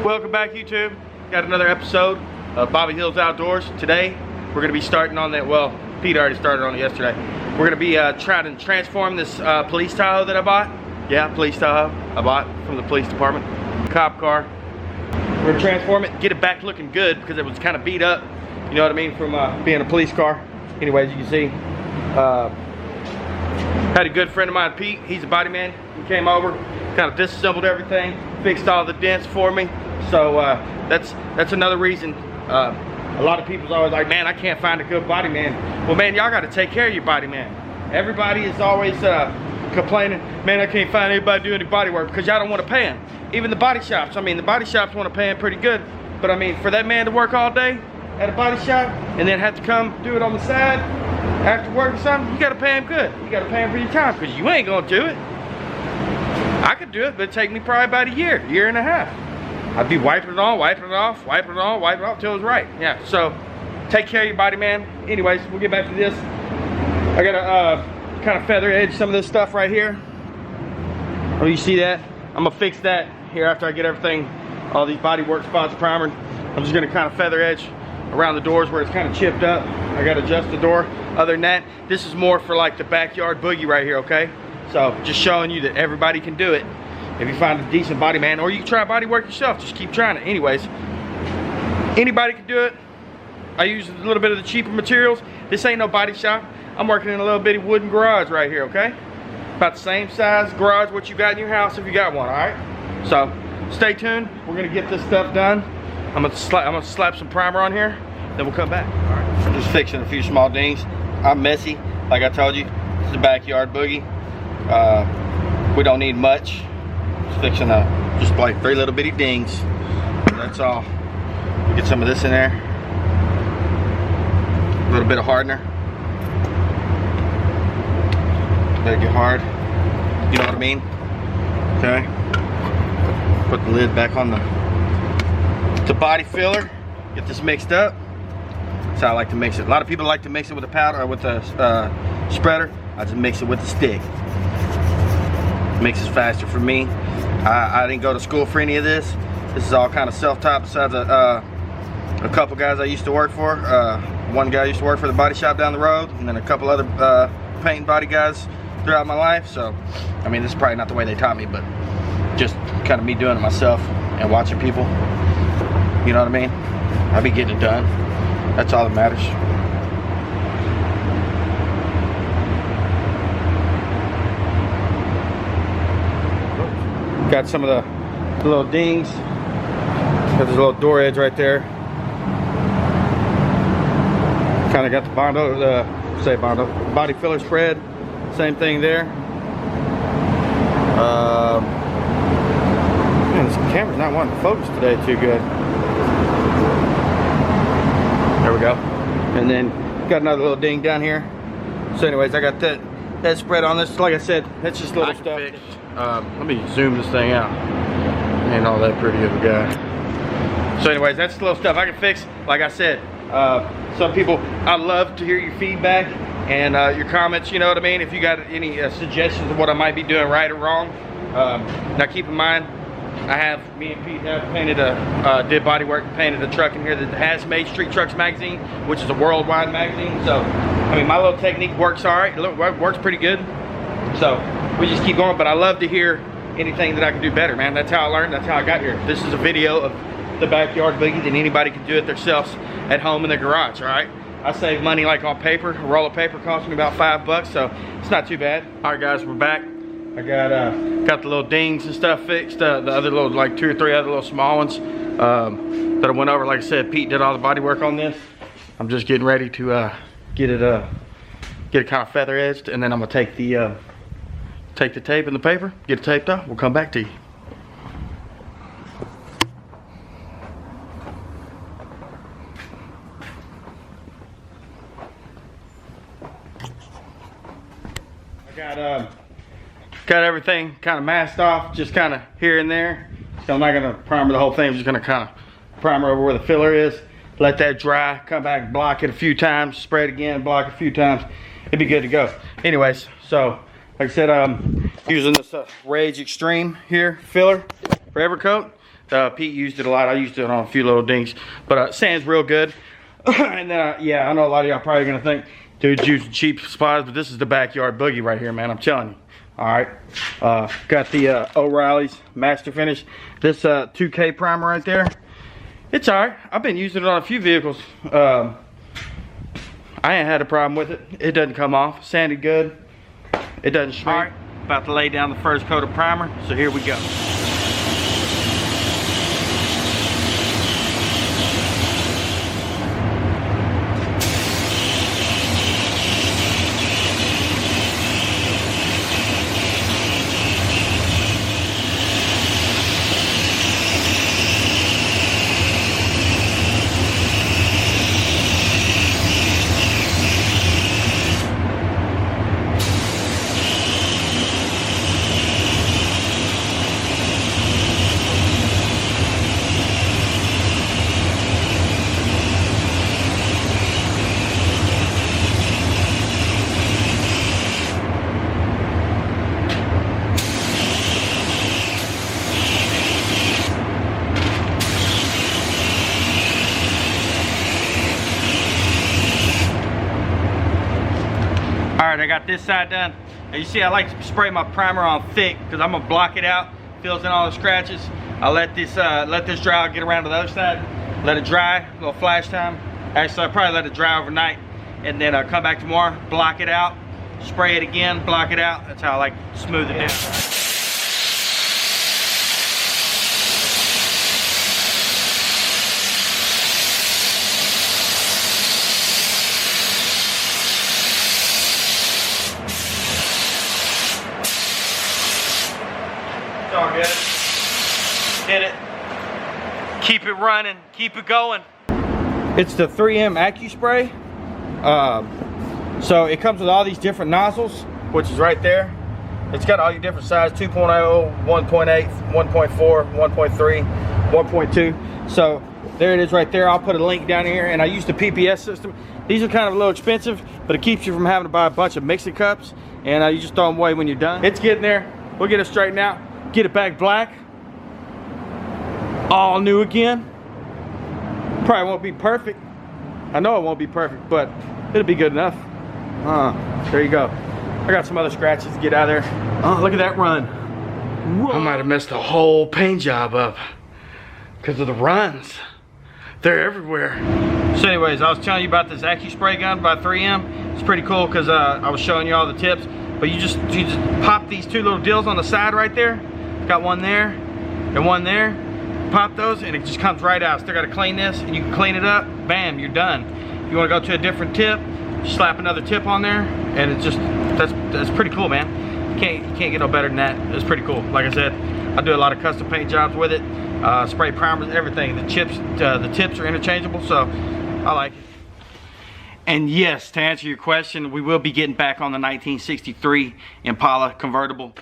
Welcome back, YouTube. Got another episode of Bobby Hills Outdoors. Today we're going to be starting on that. Well, Pete already started on it yesterday. We're going to be trying to transform this police Tahoe that I bought. Yeah, police Tahoe I bought from the police department. Cop car. We're going to transform it, get it back looking good because it was kind of beat up. You know what I mean, from being a police car. Anyways, you can see, had a good friend of mine, Pete. He's a body man. He came over, kind of disassembled everything, fixed all the dents for me. So that's another reason. A lot of people's always like, man, I can't find a good body man. Well, man, y'all got to take care of your body man. Everybody is always complaining, man, I can't find anybody do any body work because y'all don't want to pay him. Even the body shops. I mean, the body shops want to pay him pretty good. But I mean, for that man to work all day at a body shop and then have to come do it on the side after work or something, you got to pay him good. You got to pay him for your time because you ain't going to do it. I could do it, but it'd take me probably about a year and a half. I'd be wiping it on, wiping it off, wiping it on, wiping it off till it's right. Yeah, so take care of your body, man. Anyways, we'll get back to this. I gotta kind of feather edge some of this stuff right here. Oh, you see that? I'm gonna fix that here after I get everything, all these body work spots primered. I'm just gonna kind of feather edge around the doors where it's kind of chipped up. I gotta adjust the door. Other than that, this is more for like the backyard boogie right here, okay? So just showing you that everybody can do it. If you find a decent body man, or you can try body work yourself, just keep trying it. Anyways, anybody can do it. I use a little bit of the cheaper materials. This ain't no body shop. I'm working in a little bitty wooden garage right here, okay? About the same size garage what you got in your house if you got one, all right? So stay tuned. We're gonna get this stuff done. I'm gonna slap some primer on here, then we'll come back. All right. I'm just fixing a few small dings. I'm messy, like I told you. It's a backyard boogie. We don't need much. Just fixing just like 3 little bitty dings. That's all. Get some of this in there. A little bit of hardener. Let it get hard. You know what I mean? Okay. Put the lid back on the body filler. Get this mixed up. That's how I like to mix it. A lot of people like to mix it with a powder or with a spreader. I just mix it with the stick. Makes it faster for me. I didn't go to school for any of this. This is all kind of self-taught besides a couple guys I used to work for. One guy used to work for the body shop down the road, and then a couple other paint and body guys throughout my life. So, I mean, this is probably not the way they taught me, but just kind of me doing it myself and watching people. You know what I mean? I be getting it done. That's all that matters. Got some of the little dings. Got this little door edge right there. Kind of got the Bondo, body filler spread. Same thing there. Man, this camera's not wanting to focus today too good. There we go. And then got another little ding down here. So anyways, I got that spread on this. Like I said, that's just little stuff. Let me zoom this thing out. Ain't all that pretty of a guy. So anyways, that's the little stuff I can fix. Like I said, some people, I love to hear your feedback and your comments, you know what I mean? If you got any suggestions of what I might be doing right or wrong. Now keep in mind, me and Pete have painted did body work, painted a truck in here that has made Street Trucks magazine, which is a worldwide magazine. So, I mean, my little technique works all right. It works pretty good. So, we just keep going, but I love to hear anything that I can do better, man. That's how I learned, that's how I got here. This is a video of the backyard boogie, and anybody can do it themselves at home in their garage, all right? I save money like on paper. A roll of paper costs me about $5, so it's not too bad. All right, guys, we're back. I got the little dings and stuff fixed. The other little, like 2 or 3 other little small ones that I went over. Like I said, Pete did all the body work on this. I'm just getting ready to get it kind of feather edged, and then I'm gonna take the tape and the paper, get it taped up. We'll come back to you. I got everything kind of masked off, just kind of here and there. So I'm not gonna primer the whole thing. I'm just gonna kind of primer over where the filler is, let that dry, come back, block it a few times, spray it again, block it a few times. It'd be good to go. Anyways, so like I said, I'm using this Rage Extreme here filler for Evercoat. Pete used it a lot. I used it on a few little dings, but sand's real good. And then, yeah, I know a lot of y'all probably gonna think, dude's using cheap supplies, but this is the backyard boogie right here, man. I'm telling you. All right, got the O'Reilly's Master Finish. This 2K primer right there. It's all right. I've been using it on a few vehicles. I ain't had a problem with it. It doesn't come off. Sanded good. It doesn't shrink. All right, about to lay down the first coat of primer. So here we go. Alright, I got this side done. Now you see I like to spray my primer on thick because I'm gonna block it out, fills in all the scratches. I'll let this dry, I'll get around to the other side, let it dry, a little flash time. Actually, I'll probably let it dry overnight and then I'll come back tomorrow, block it out, spray it again, block it out. That's how I like to smooth it down. It's all good. Hit it. Keep it running. Keep it going. It's the 3M AccuSpray. So it comes with all these different nozzles, which is right there. It's got all your different sizes: 2.0, 1.8, 1.4, 1.3, 1.2. So there it is right there. I'll put a link down here. And I use the PPS system. These are kind of a little expensive, but it keeps you from having to buy a bunch of mixing cups. And you just throw them away when you're done. It's getting there. We'll get it straightened out. Get it back black. All new again. Probably won't be perfect. I know it won't be perfect, but it'll be good enough. There you go. I got some other scratches to get out of there. Oh, look at that run. Whoa. I might have messed the whole paint job up because of the runs. They're everywhere. So anyways, I was telling you about this AccuSpray gun by 3M. It's pretty cool because I was showing you all the tips. But you just pop these two little deals on the side right there. Got one there and one there. Pop those and it just comes right out. Still got to clean this and you can clean it up. Bam, you're done. If you want to go to a different tip, slap another tip on there, and it's just that's pretty cool, man. You can't get no better than that. It's pretty cool. Like I said, I do a lot of custom paint jobs with it. Spray primers, everything. The tips are interchangeable, so I like it. And yes, to answer your question, we will be getting back on the 1963 Impala convertible.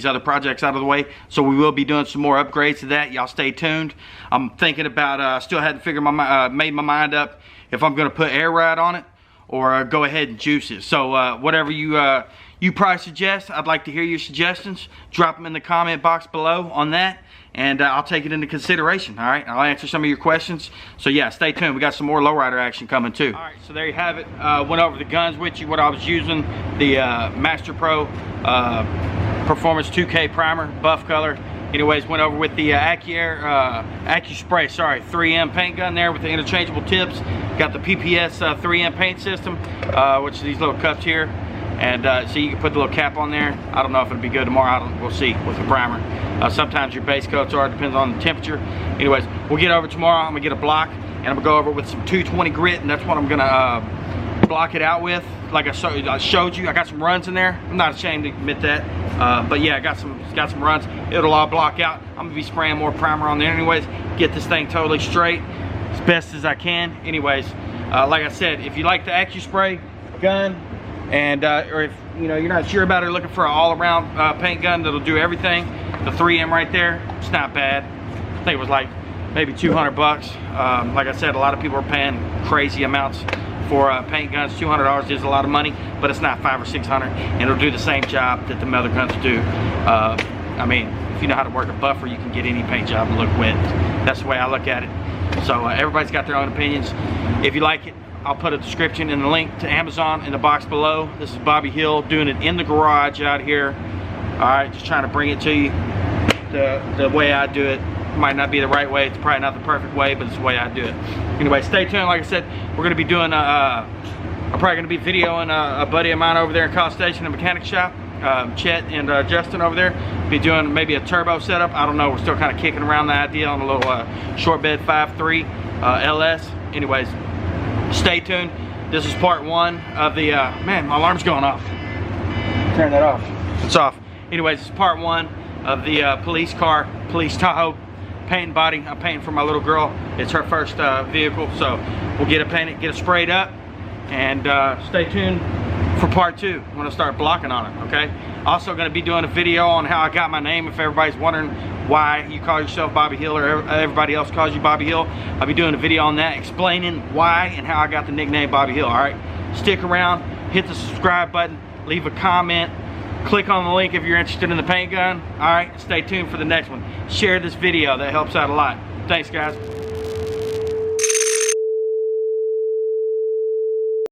Other projects out of the way, so we will be doing some more upgrades to that. Y'all stay tuned. I'm thinking about still hadn't figured made my mind up if I'm going to put air ride on it or go ahead and juice it. So whatever you probably suggest, I'd like to hear your suggestions. Drop them in the comment box below on that, and I'll take it into consideration. All right, I'll answer some of your questions. So yeah, stay tuned. We got some more lowrider action coming too. All right, so there you have it. Went over the guns with you, what I was using, the Master Pro Performance 2K primer, buff color. Anyways, went over with the AccuSpray, sorry, 3M paint gun there with the interchangeable tips. Got the PPS 3M paint system, which is these little cups here. And so you can put the little cap on there. I don't know if it'll be good tomorrow. We'll see with the primer. Sometimes your base coats are, depends on the temperature. Anyways, we'll get over tomorrow. I'm gonna get a block and I'm gonna go over with some 220 grit, and that's what I'm gonna block it out with. Like I showed you, I got some runs in there. I'm not ashamed to admit that. But yeah, I got some runs. It'll all block out. I'm gonna be spraying more primer on there anyways. Get this thing totally straight as best as I can. Anyways, like I said, if you like the AccuSpray gun, and or if you're not sure about it, looking for an all-around paint gun that'll do everything, the 3M right there, it's not bad. I think it was like maybe 200 bucks. Like I said, a lot of people are paying crazy amounts for paint guns. $200 is a lot of money, but it's not $500 or $600, and it'll do the same job that the other guns do. I mean, if you know how to work a buffer, you can get any paint job and look wet. That's the way I look at it. So everybody's got their own opinions. If you like it, I'll put a description and a link to Amazon in the box below. This is Bobby Hill doing it in the garage out here. All right, just trying to bring it to you the way I do it. Might not be the right way, it's probably not the perfect way, but it's the way I do it. Anyway, stay tuned. Like I said, we're gonna be doing I'm probably gonna be videoing a buddy of mine over there in College Station, a mechanic shop. Chet and Justin over there be doing maybe a turbo setup. I don't know, we're still kind of kicking around the idea on a little short bed 5.3 LS. Anyways, stay tuned. This is part one of the man, my alarm's going off. Turn that off. It's off. Anyways, this is part one of the police car, police Tahoe paint and body. I'm painting for my little girl. It's her first vehicle, so we'll get it painted, get it sprayed up, and stay tuned for part two when I start blocking on it. Okay, also going to be doing a video on how I got my name. If everybody's wondering why you call yourself Bobby Hill or everybody else calls you Bobby Hill, I'll be doing a video on that, explaining why and how I got the nickname Bobby Hill. All right, stick around, hit the subscribe button, leave a comment, click on the link if you're interested in the paint gun. All right, stay tuned for the next one. Share this video, that helps out a lot. Thanks, guys.